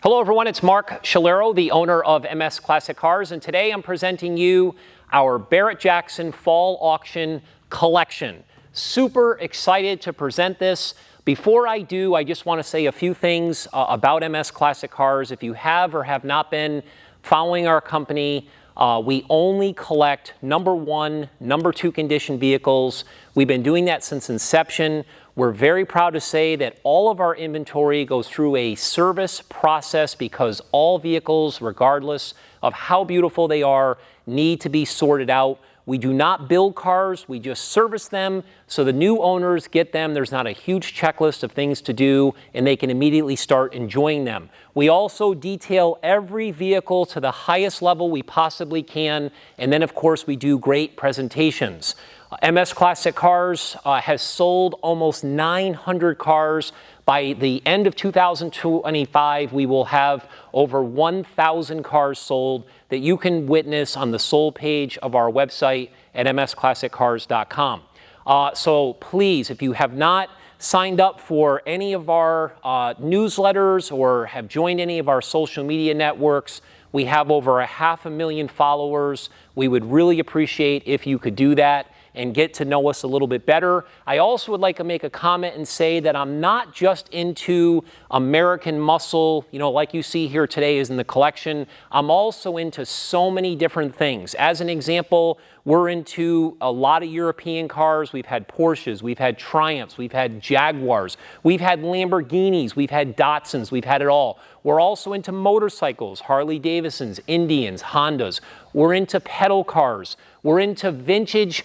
Hello everyone, it's Marc Schiliro, the owner of MS Classic Cars, and today I'm presenting you our Barrett-Jackson Fall Auction Collection. Super excited to present this. Before I do, I just want to say a few things about MS Classic Cars. If you have or have not been following our company, we only collect number 1, number 2 condition vehicles. We've been doing that since inception. We're very proud to say that all of our inventory goes through a service process because all vehicles, regardless of how beautiful they are, need to be sorted out. We do not build cars, we just service them so the new owners get them. There's not a huge checklist of things to do and they can immediately start enjoying them. We also detail every vehicle to the highest level we possibly can, and then of course we do great presentations. MS Classic Cars has sold almost 900 cars. By the end of 2025, we will have over 1,000 cars sold that you can witness on the sold page of our website at msclassiccars.com. So please, if you have not signed up for any of our newsletters or have joined any of our social media networks, we have over 500,000 followers. We would really appreciate if you could do that and get to know us a little bit better. I also would like to make a comment and say that I'm not just into American muscle, you know, like you see here today is in the collection. I'm also into so many different things. As an example, we're into a lot of European cars. We've had Porsches, we've had Triumphs, we've had Jaguars, we've had Lamborghinis, we've had Datsuns, we've had it all. We're also into motorcycles, Harley Davidsons, Indians, Hondas. We're into pedal cars. We're into vintage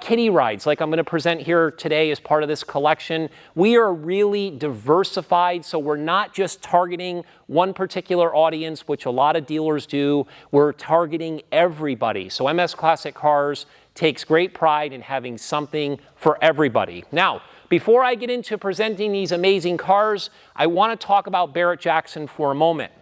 kiddie rides like I'm going to present here today as part of this collection. We are really diversified, so we're not just targeting one particular audience, which a lot of dealers do. We're targeting everybody. So MS Classic Cars takes great pride in having something for everybody. Now, before I get into presenting these amazing cars, I want to talk about Barrett-Jackson for a moment.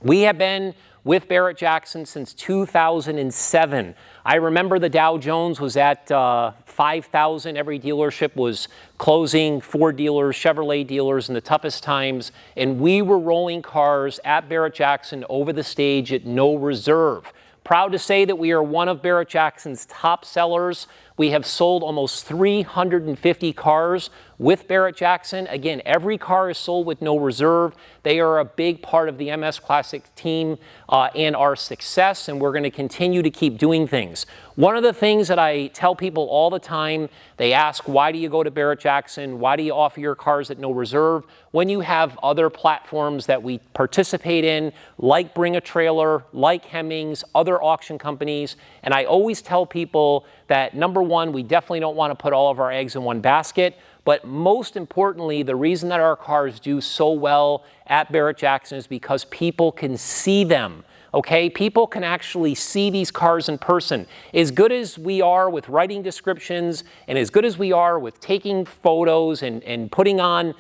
We have been with Barrett-Jackson since 2007. I remember the Dow Jones was at 5,000. Every dealership was closing, Ford dealers, Chevrolet dealers in the toughest times, and we were rolling cars at Barrett-Jackson over the stage at no reserve. Proud to say that we are one of Barrett-Jackson's top sellers. We have sold almost 350 cars with Barrett-Jackson. Again, every car is sold with no reserve. They are a big part of the MS Classic team and our success, and we're going to continue to keep doing things. One of the things that I tell people all the time, they ask, why do you go to Barrett-Jackson? Why do you offer your cars at no reserve? When you have other platforms that we participate in, like Bring a Trailer, like Hemmings, other auction companies, and I always tell people that number one, we definitely don't want to put all of our eggs in one basket, but most importantly, the reason that our cars do so well at Barrett-Jackson is because people can see them. Okay, people can actually see these cars in person. As good as we are with writing descriptions and as good as we are with taking photos and putting on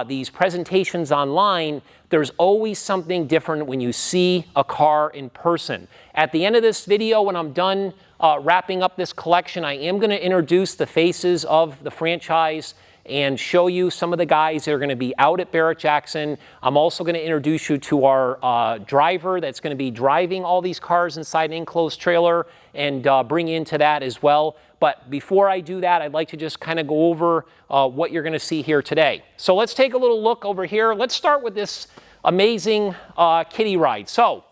these presentations online, there's always something different when you see a car in person. At the end of this video, when I'm done wrapping up this collection, I am going to introduce the faces of the franchise and show you some of the guys that are going to be out at Barrett-Jackson. I'm also going to introduce you to our driver that's going to be driving all these cars inside an enclosed trailer and bring you into that as well. But before I do that, I'd like to just kind of go over what you're going to see here today. So let's take a little look over here. Let's start with this amazing kiddie ride. So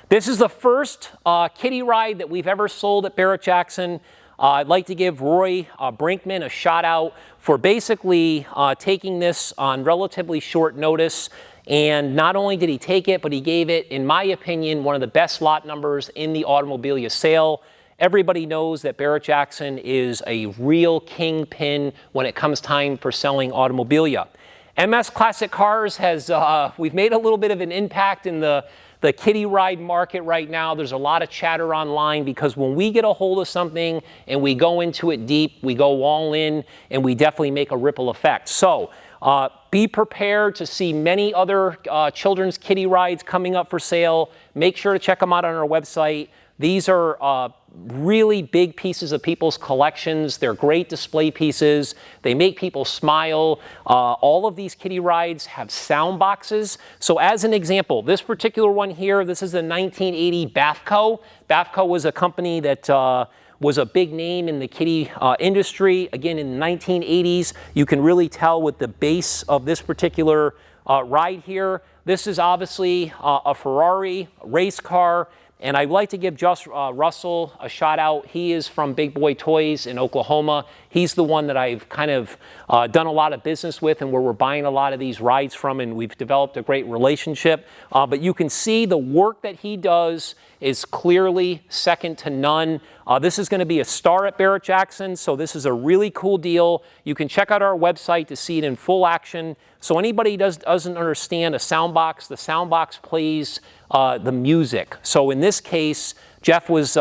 this is the first kiddie ride that we've ever sold at Barrett-Jackson. I'd like to give Roy Brinkman a shout out for basically taking this on relatively short notice. And not only did he take it, but he gave it, in my opinion, one of the best lot numbers in the automobilia sale. Everybody knows that Barrett-Jackson is a real kingpin when it comes time for selling automobilia. MS Classic Cars has, we've made a little bit of an impact in the kiddie ride market right now. There's a lot of chatter online because when we get a hold of something and we go into it deep, we go all in, and we definitely make a ripple effect. So be prepared to see many other children's kiddie rides coming up for sale. Make sure to check them out on our website. These are really big pieces of people's collections. They're great display pieces. They make people smile. All of these kiddie rides have sound boxes. So as an example, this particular one here, this is a 1980 Bathco. Bathco was a company that was a big name in the kiddie industry. Again, in the 1980s, you can really tell with the base of this particular ride here. This is obviously a Ferrari race car. And I'd like to give Just Russell a shout out. He is from Big Boy Toys in Oklahoma. He's the one that I've kind of done a lot of business with and where we're buying a lot of these rides from, and we've developed a great relationship. But you can see the work that he does is clearly second to none. This is going to be a star at Barrett-Jackson, so this is a really cool deal. You can check out our website to see it in full action. So anybody doesn't understand a sound box, the sound box plays the music. So in this case, Jeff was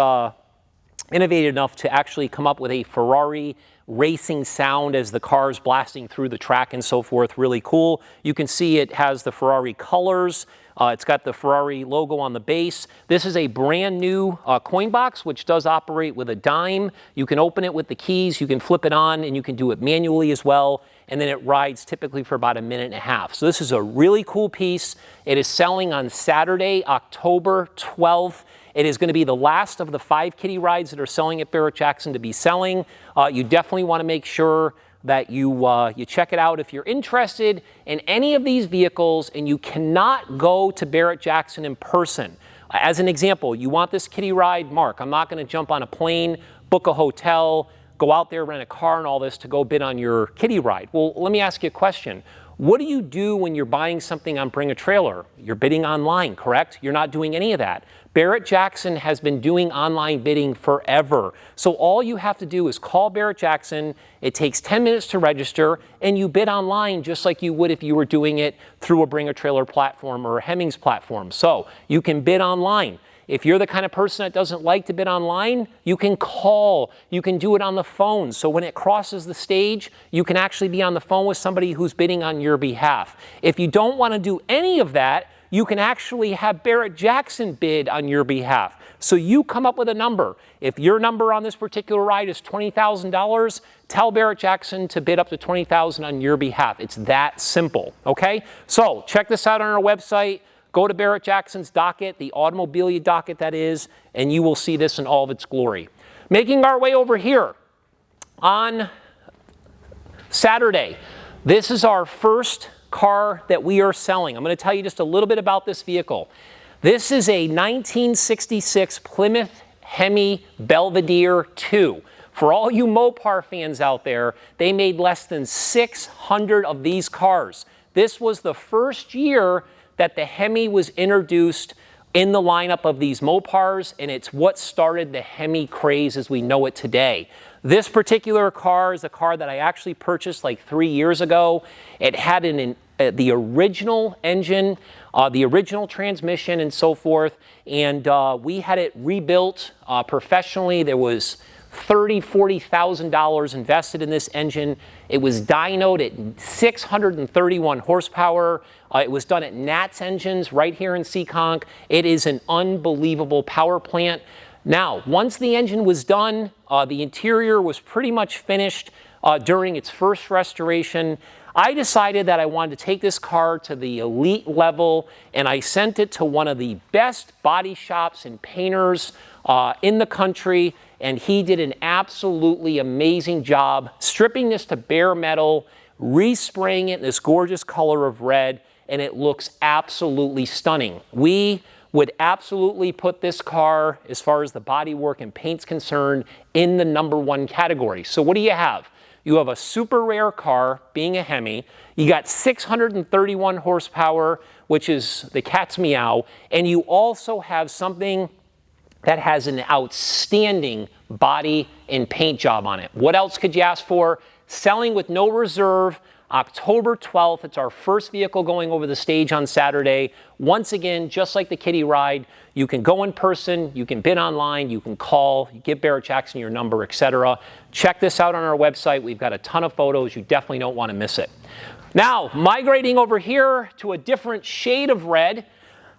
innovative enough to actually come up with a Ferrari racing sound as the car's blasting through the track and so forth. Really cool. You can see it has the Ferrari colors. It's got the Ferrari logo on the base. This is a brand new coin box, which does operate with a dime. You can open it with the keys, you can flip it on, and you can do it manually as well. And then it rides typically for about 1.5 minutes. So this is a really cool piece. It is selling on Saturday, October 12th. It is going to be the last of the 5 kiddie rides that are selling at Barrett-Jackson to be selling. You definitely want to make sure that you check it out. If you're interested in any of these vehicles and you cannot go to Barrett-Jackson in person, as an example, you want this kiddie ride, Mark, I'm not going to jump on a plane, book a hotel, go out there, rent a car and all this to go bid on your kiddie ride. Well, let me ask you a question. What do you do when you're buying something on Bring a Trailer? You're bidding online, correct? You're not doing any of that. Barrett-Jackson has been doing online bidding forever. So all you have to do is call Barrett-Jackson. It takes 10 minutes to register, and you bid online just like you would if you were doing it through a Bring a Trailer platform or a Hemmings platform. So you can bid online. If you're the kind of person that doesn't like to bid online, you can call, you can do it on the phone. So when it crosses the stage, you can actually be on the phone with somebody who's bidding on your behalf. If you don't want to do any of that, you can actually have Barrett-Jackson bid on your behalf. So you come up with a number. If your number on this particular ride is $20,000, tell Barrett-Jackson to bid up to $20,000 on your behalf. It's that simple, okay? So check this out on our website. Go to Barrett-Jackson's docket, the automobilia docket that is, and you will see this in all of its glory. Making our way over here on Saturday, this is our first car that we are selling. I'm going to tell you just a little bit about this vehicle. This is a 1966 Plymouth Hemi Belvedere 2. For all you Mopar fans out there, they made less than 600 of these cars. This was the first year that the Hemi was introduced in the lineup of these Mopars, and it's what started the Hemi craze as we know it today. This particular car is a car that I actually purchased like 3 years ago. It had the original engine, the original transmission and so forth, and we had it rebuilt professionally. There was $30,000, $40,000 invested in this engine. It was dynoed at 631 horsepower. It was done at Nat's Engines right here in Seekonk. It is an unbelievable power plant. Now, once the engine was done, the interior was pretty much finished during its first restoration. I decided that I wanted to take this car to the elite level, and I sent it to one of the best body shops and painters in the country, and he did an absolutely amazing job stripping this to bare metal, respraying it in this gorgeous color of red, and it looks absolutely stunning. We would absolutely put this car, as far as the bodywork and paint's concerned, in the #1 category. So what do you have? You have a super rare car, being a Hemi. You got 631 horsepower, which is the cat's meow, and you also have something that has an outstanding body and paint job on it. What else could you ask for? Selling with no reserve, October 12th. It's our first vehicle going over the stage on Saturday. Once again, just like the kiddie ride, you can go in person, you can bid online, you can call, you give Barrett-Jackson your number, etc. Check this out on our website. We've got a ton of photos. You definitely don't want to miss it. Now, migrating over here to a different shade of red,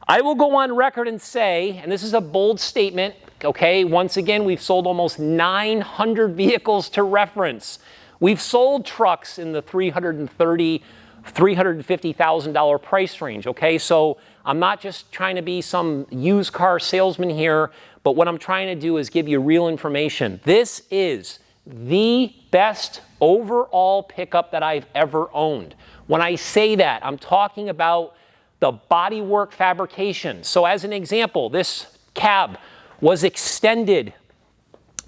I will go on record and say, and this is a bold statement, okay? Once again, we've sold almost 900 vehicles to reference. We've sold trucks in the $330,000, $350,000 price range, okay? So I'm not just trying to be some used car salesman here, but what I'm trying to do is give you real information. This is the best overall pickup that I've ever owned. When I say that, I'm talking about the bodywork fabrication. So as an example, this cab was extended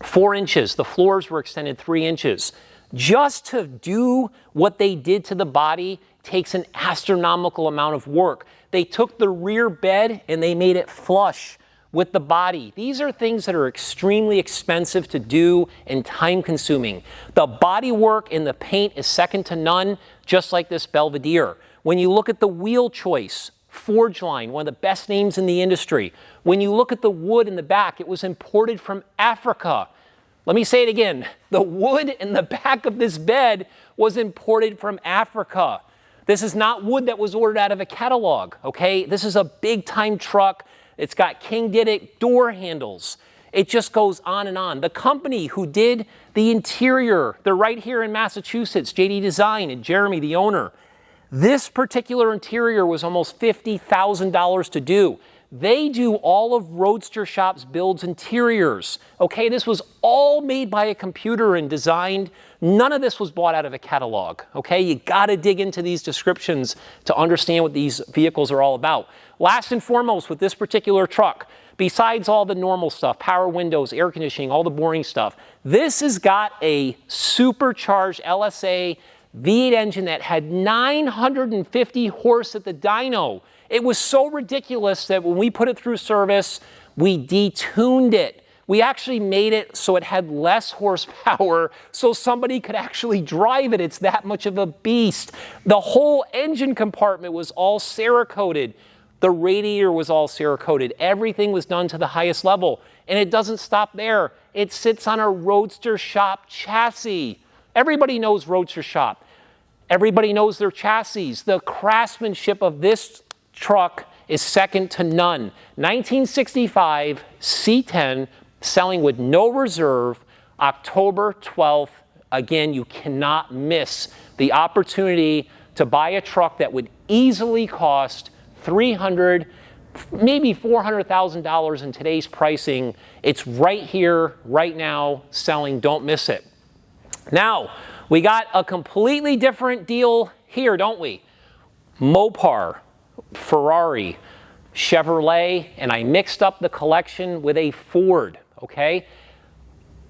4 inches. The floors were extended 3 inches. Just to do what they did to the body takes an astronomical amount of work. They took the rear bed and they made it flush with the body. These are things that are extremely expensive to do and time consuming. The body work and the paint is second to none, just like this Belvedere. When you look at the wheel choice, Forgeline, one of the best names in the industry. When you look at the wood in the back, it was imported from Africa. Let me say it again. The wood in the back of this bed was imported from Africa. This is not wood that was ordered out of a catalog, okay? This is a big time truck. It's got King Did It door handles. It just goes on and on. The company who did the interior, they're right here in Massachusetts, JD Design, and Jeremy, the owner. This particular interior was almost $50,000 to do. They do all of Roadster Shop's builds interiors. Okay, this was all made by a computer and designed. None of this was bought out of a catalog. Okay, you gotta dig into these descriptions to understand what these vehicles are all about. Last and foremost with this particular truck, besides all the normal stuff, power windows, air conditioning, all the boring stuff, this has got a supercharged LSA V8 engine that had 950 horse at the dyno. It was so ridiculous that when we put it through service, we detuned it. We actually made it so it had less horsepower so somebody could actually drive it. It's that much of a beast. The whole engine compartment was all Cerakoted. The radiator was all Cerakoted. Everything was done to the highest level. And it doesn't stop there. It sits on a Roadster Shop chassis. Everybody knows Roadster Shop. Everybody knows their chassis. The craftsmanship of this truck is second to none. 1965 C10 selling with no reserve, October 12th. Again, you cannot miss the opportunity to buy a truck that would easily cost $300,000, maybe $400,000 in today's pricing. It's right here, right now, selling. Don't miss it. Now, we got a completely different deal here, don't we? Mopar, Ferrari, Chevrolet, and I mixed up the collection with a Ford, okay?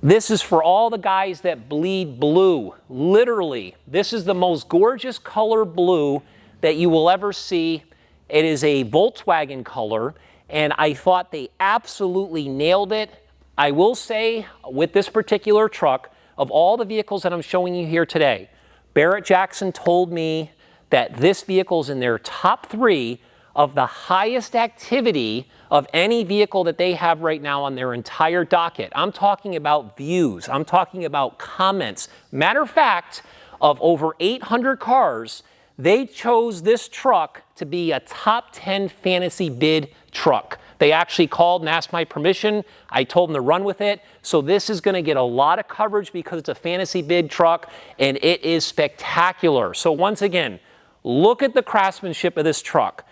This is for all the guys that bleed blue. Literally, this is the most gorgeous color blue that you will ever see. It is a Volkswagen color, and I thought they absolutely nailed it. I will say, with this particular truck, of all the vehicles that I'm showing you here today, Barrett-Jackson told me that this vehicle is in their top 3 of the highest activity of any vehicle that they have right now on their entire docket. I'm talking about views. I'm talking about comments. Matter of fact, of over 800 cars, they chose this truck to be a top 10 fantasy bid truck. They actually called and asked my permission. I told them to run with it. So this is going to get a lot of coverage because it's a fantasy bid truck and it is spectacular. So once again, look at the craftsmanship of this truck.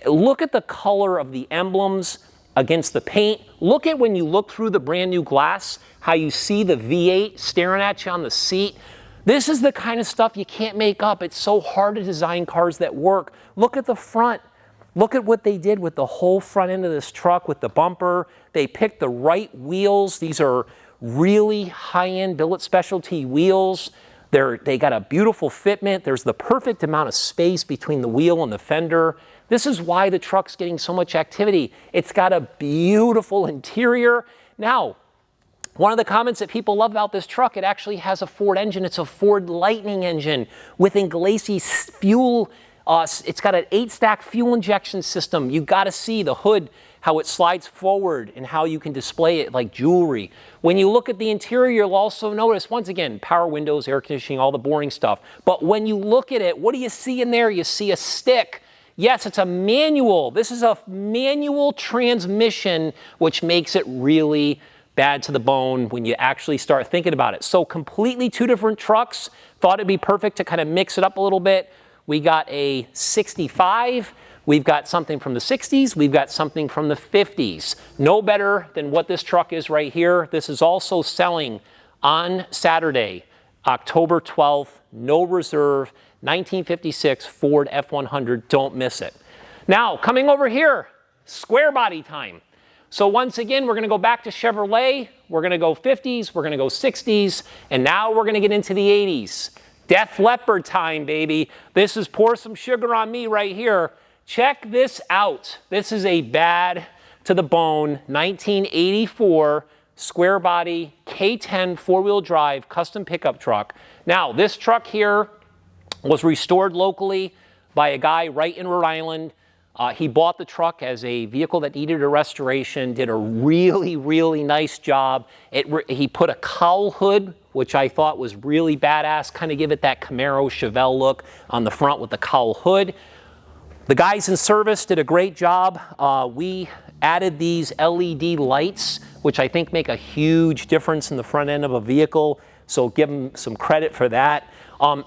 Look at the color of the emblems against the paint. Look at when you look through the brand new glass, how you see the V8 staring at you on the seat. This is the kind of stuff you can't make up. It's so hard to design cars that work. Look at the front. Look at what they did with the whole front end of this truck with the bumper. They picked the right wheels. These are really high-end billet specialty wheels. They got a beautiful fitment. There's the perfect amount of space between the wheel and the fender. This is why the truck's getting so much activity. It's got a beautiful interior. Now, one of the comments that people love about this truck, it actually has a Ford engine. It's a Ford Lightning engine with Inglesi fuel. It's got an 8-stack fuel injection system. You got to see the hood, how it slides forward and how you can display it like jewelry. When you look at the interior, you'll also notice, once again, power windows, air conditioning, all the boring stuff. But when you look at it, what do you see in there? You see a stick. Yes, it's a manual. This is a manual transmission, which makes it really bad to the bone when you actually start thinking about it. So completely two different trucks. Thought it'd be perfect to kind of mix it up a little bit. We got a 65. We've got something from the 60s. We've got something from the 50s. No better than what this truck is right here. This is also selling on Saturday, October 12th, no reserve, 1956 Ford F100. Don't miss it. Now, coming over here, square body time. So once again, we're going to go back to Chevrolet. We're going to go 50s. We're going to go 60s. And now we're going to get into the 80s. Def Leppard time, baby. This is pour some sugar on me right here. Check this out. This is a bad to the bone 1984 square body K10 four-wheel drive custom pickup truck. Now, this truck here was restored locally by a guy right in Rhode Island. He bought the truck as a vehicle that needed a restoration, did a really, really nice job. He put a cowl hood, which I thought was really badass, kind of give it that Camaro Chevelle look on the front with the cowl hood. The guys in service did a great job. We added these LED lights, which I think make a huge difference in the front end of a vehicle, so give them some credit for that.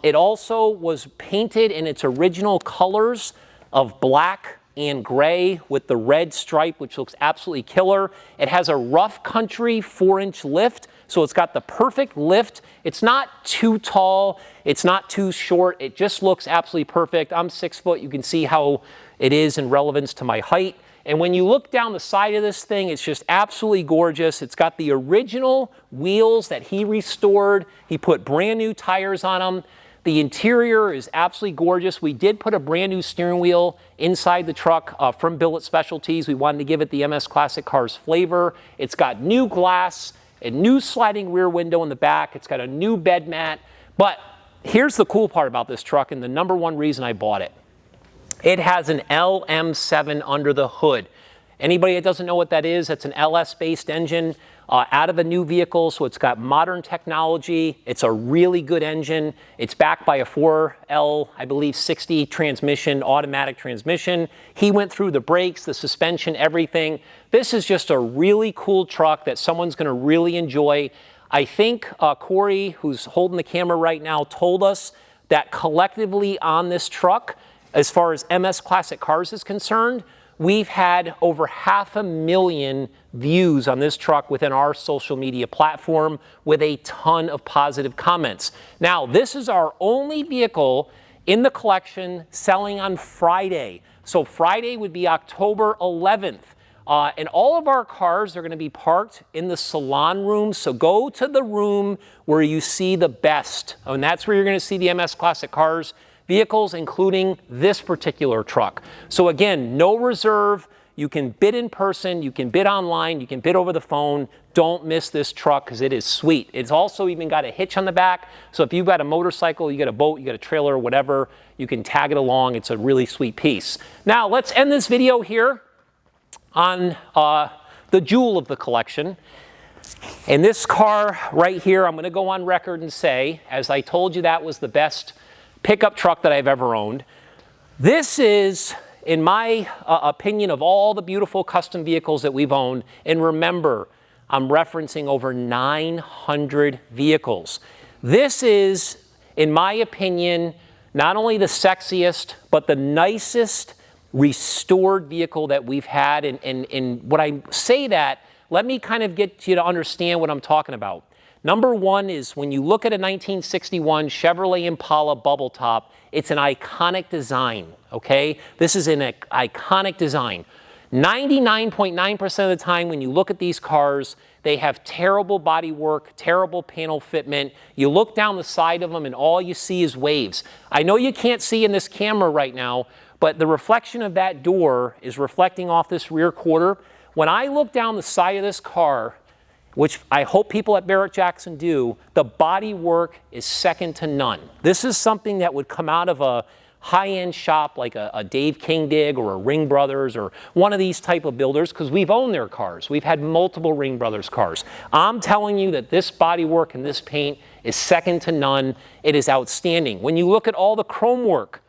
It also was painted in its original colors of black and gray with the red stripe, which looks absolutely killer. It has a rough country 4-inch lift, so it's got the perfect lift. It's not too tall, it's not too short, it just looks absolutely perfect. I'm 6 foot, you can see how it is in relevance to my height. And when you look down the side of this thing, it's just absolutely gorgeous. It's got the original wheels that he restored. He put brand new tires on them. The interior is absolutely gorgeous. We did put a brand new steering wheel inside the truck from Billet Specialties. We wanted to give it the MS Classic Cars flavor. It's got new glass, a new sliding rear window in the back. It's got a new bed mat. But here's the cool part about this truck and the number one reason I bought it. It has an LM7 under the hood. Anybody that doesn't know what that is, that's an LS-based engine out of a new vehicle, so it's got modern technology. It's a really good engine. It's backed by a 4L, I believe, 60 transmission, automatic transmission. He went through the brakes, the suspension, everything. This is just a really cool truck that someone's going to really enjoy. I think Corey, who's holding the camera right now, told us that collectively on this truck, as far as MS Classic Cars is concerned, we've had over 500,000 views on this truck within our social media platform with a ton of positive comments. Now, this is our only vehicle in the collection selling on Friday. So Friday would be October 11th. And all of our cars are going to be parked in the salon room. So go to the room where you see the best. And that's where you're going to see the MS Classic Cars vehicles, including this particular truck. So again, no reserve. You can bid in person, you can bid online, you can bid over the phone. Don't miss this truck because it is sweet. It's also even got a hitch on the back. So if you've got a motorcycle, you got a boat, you got a trailer, whatever, you can tag it along. It's a really sweet piece. Now let's end this video here on the jewel of the collection. And this car right here, I'm going to go on record and say, as I told you, that was the best pickup truck that I've ever owned. This is, in my opinion, of all the beautiful custom vehicles that we've owned, and remember, I'm referencing over 900 vehicles. This is, in my opinion, not only the sexiest, but the nicest restored vehicle that we've had. And when I say that, let me kind of get you to understand what I'm talking about. Number one is when you look at a 1961 Chevrolet Impala bubble top, it's an iconic design, okay? This is an iconic design. 99.9% of the time when you look at these cars, they have terrible body work, terrible panel fitment. You look down the side of them and all you see is waves. I know you can't see in this camera right now, but the reflection of that door is reflecting off this rear quarter. When I look down the side of this car, which I hope people at Barrett-Jackson do, the body work is second to none. This is something that would come out of a high-end shop like a Dave King Dig or a Ring Brothers or one of these type of builders, because we've owned their cars. We've had multiple Ring Brothers cars. I'm telling you that this body work and this paint is second to none. It is outstanding. When you look at all the chrome work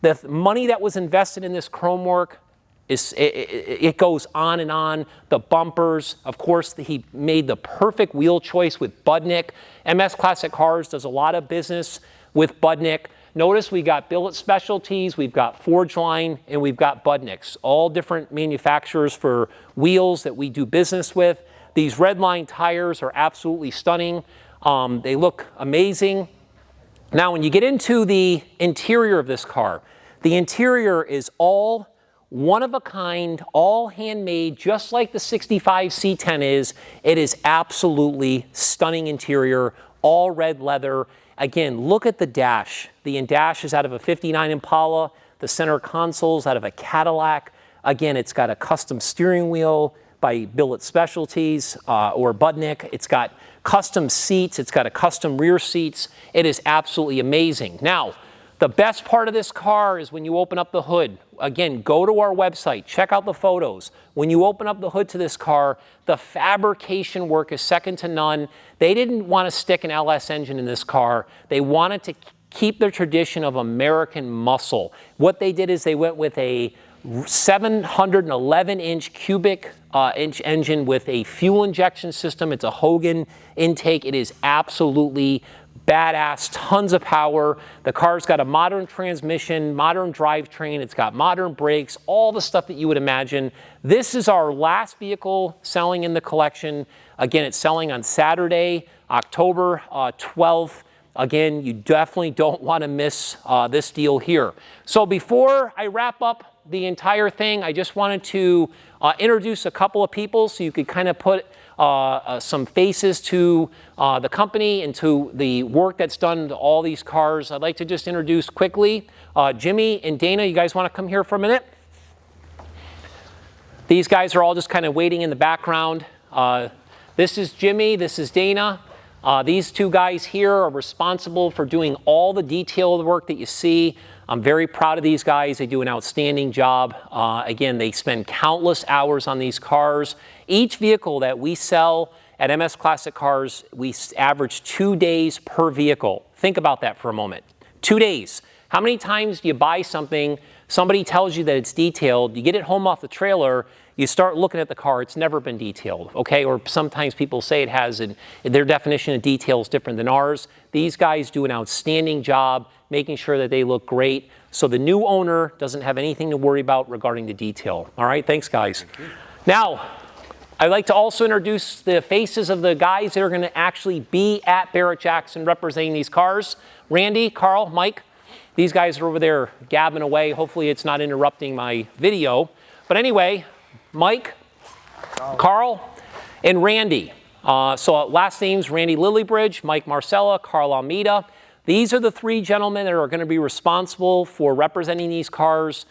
The money that was invested in this chrome work, it goes on and on. The bumpers, of course, he made the perfect wheel choice with Budnick. MS Classic Cars does a lot of business with Budnick. Notice we got billet specialties, we've got Forge Line, and we've got Budnicks. All different manufacturers for wheels that we do business with. These red line tires are absolutely stunning. They look amazing. Now, when you get into the interior of this car, the interior is all one of a kind, all handmade, just like the 65 C10 is. It is absolutely stunning interior, all red leather. Again, look at the dash. The dash is out of a 59 Impala. The center console's out of a Cadillac. Again, it's got a custom steering wheel by Billet Specialties or Budnick. It's got custom seats. It's got a custom rear seats. It is absolutely amazing. Now, the best part of this car is when you open up the hood. Again, go to our website, check out the photos. When you open up the hood to this car, the fabrication work is second to none. They didn't want to stick an LS engine in this car. They wanted to keep their tradition of American muscle. What they did is they went with a 711-inch cubic inch engine with a fuel injection system. It's a Hogan intake. It is absolutely badass, tons of power. The car's got a modern transmission, modern drivetrain. It's got modern brakes, all the stuff that you would imagine. This is our last vehicle selling in the collection. Again, it's selling on Saturday, October 12th. Again, you definitely don't want to miss this deal here. So before I wrap up the entire thing, I just wanted to introduce a couple of people so you could kind of put some faces to the company and to the work that's done to all these cars. I'd like to just introduce quickly Jimmy and Dana. You guys want to come here for a minute? These guys are all just kind of waiting in the background. This is Jimmy, this is Dana. These two guys here are responsible for doing all the detailed work that you see. I'm very proud of these guys. They do an outstanding job. Again, they spend countless hours on these cars. Each vehicle that we sell at MS Classic Cars, we average 2 days per vehicle. Think about that for a moment. 2 days. How many times do you buy something, somebody tells you that it's detailed, you get it home off the trailer, you start looking at the car, it's never been detailed, okay? Or sometimes people say it has, and their definition of detail is different than ours. These guys do an outstanding job making sure that they look great, so the new owner doesn't have anything to worry about regarding the detail. All right, thanks guys. Now, I'd like to also introduce the faces of the guys that are gonna actually be at Barrett-Jackson representing these cars. Randy, Carl, Mike, these guys are over there gabbing away. Hopefully it's not interrupting my video. But anyway, Mike, Carl, and Randy. So last names, Randy Lillybridge, Mike Marcella, Carl Almeida. These are the three gentlemen that are going to be responsible for representing these cars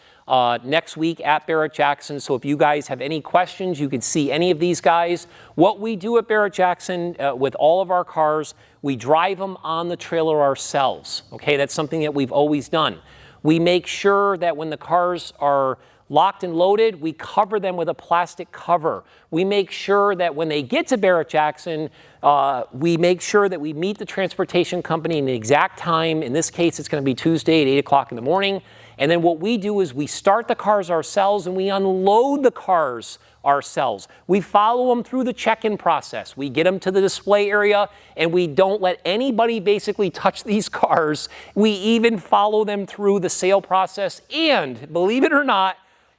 next week at Barrett-Jackson. So if you guys have any questions, you can see any of these guys. What we do at Barrett-Jackson with all of our cars, we drive them on the trailer ourselves. Okay, that's something that we've always done. We make sure that when the cars are locked and loaded, we cover them with a plastic cover. We make sure that when they get to Barrett-Jackson, we make sure that we meet the transportation company in the exact time. In this case, it's going to be Tuesday at 8 o'clock in the morning. And then what we do is we start the cars ourselves and we unload the cars ourselves. We follow them through the check-in process. We get them to the display area and we don't let anybody basically touch these cars. We even follow them through the sale process. And believe it or not,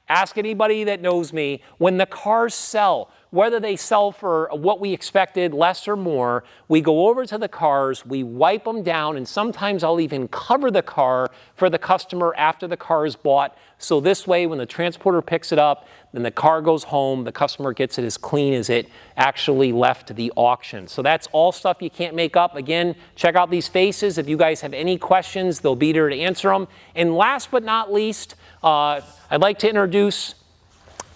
ask anybody that knows me, when the cars sell, whether they sell for what we expected, less or more, we go over to the cars, we wipe them down, and sometimes I'll even cover the car for the customer after the car is bought. So this way, when the transporter picks it up, then the car goes home, the customer gets it as clean as it actually left the auction. So that's all stuff you can't make up. Again, check out these faces. If you guys have any questions, they'll be there to answer them. And last but not least, I'd like to introduce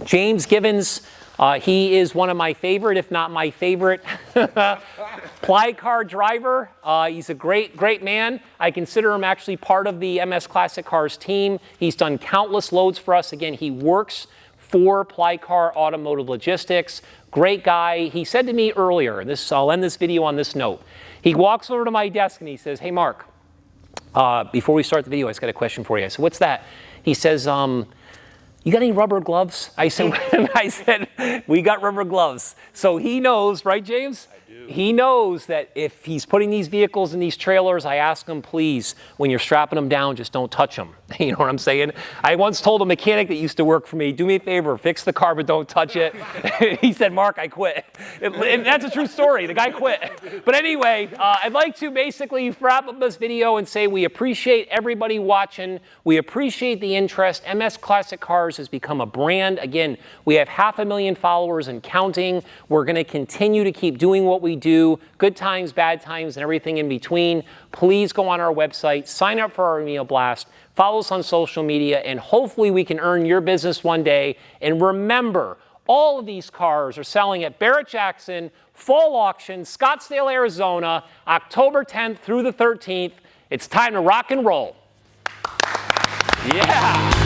James Givens. He is one of my favorite, if not my favorite, ply car driver. He's a great man. I consider him actually part of the MS Classic Cars team. He's done countless loads for us. Again, he works for Ply Car Automotive Logistics. Great guy. He said to me earlier, and I'll end this video on this note. He walks over to my desk and he says, "Hey, Mark, Before we start the video, I just got a question for you. I said, what's that? He says, you got any rubber gloves? I said, we got rubber gloves. So he knows, right, James? I do. He knows that if he's putting these vehicles in these trailers, I ask him, please, when you're strapping them down, just don't touch them. You know what I'm saying? I once told a mechanic that used to work for me, do me a favor, fix the car, but don't touch it. He said, Mark, I quit. And that's a true story. The guy quit. But anyway, I'd like to basically wrap up this video and say we appreciate everybody watching. We appreciate the interest. MS Classic Cars has become a brand. Again, we have 500,000 followers and counting. We're going to continue to keep doing what we do, good times, bad times, and everything in between. Please go on our website, sign up for our email blast, follow us on social media, and hopefully we can earn your business one day. And remember, all of these cars are selling at Barrett-Jackson Fall Auction, Scottsdale, Arizona, October 10th through the 13th. It's time to rock and roll. Yeah.